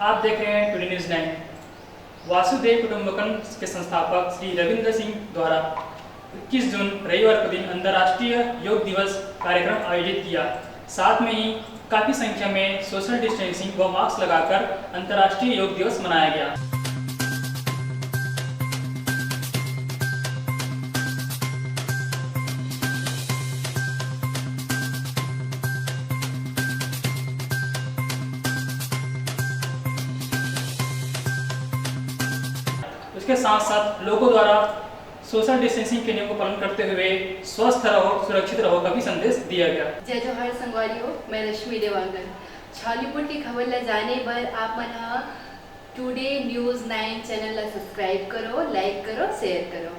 आप देख रहे हैं टुडे न्यूज़ 9। वासुदेव कुटुंबकम के संस्थापक श्री रविंद्र सिंह द्वारा 21 जून रविवार को दिन अंतर्राष्ट्रीय योग दिवस कार्यक्रम आयोजित किया। साथ में ही काफ़ी संख्या में सोशल डिस्टेंसिंग व मास्क लगाकर अंतर्राष्ट्रीय योग दिवस मनाया गया। उसके साथ साथ लोगों द्वारा सोशल डिस्टेंसिंग के नियम को पालन करते हुए स्वस्थ रहो, सुरक्षित रहो का भी संदेश दिया गया। जय जोहार संगवारी हो, मैं रश्मि देवांगन। छालीपुर की खबर ला जाने बर आप मन टुडे न्यूज़ 9 चैनल ला सब्सक्राइब करो, लाइक करो, शेयर करो।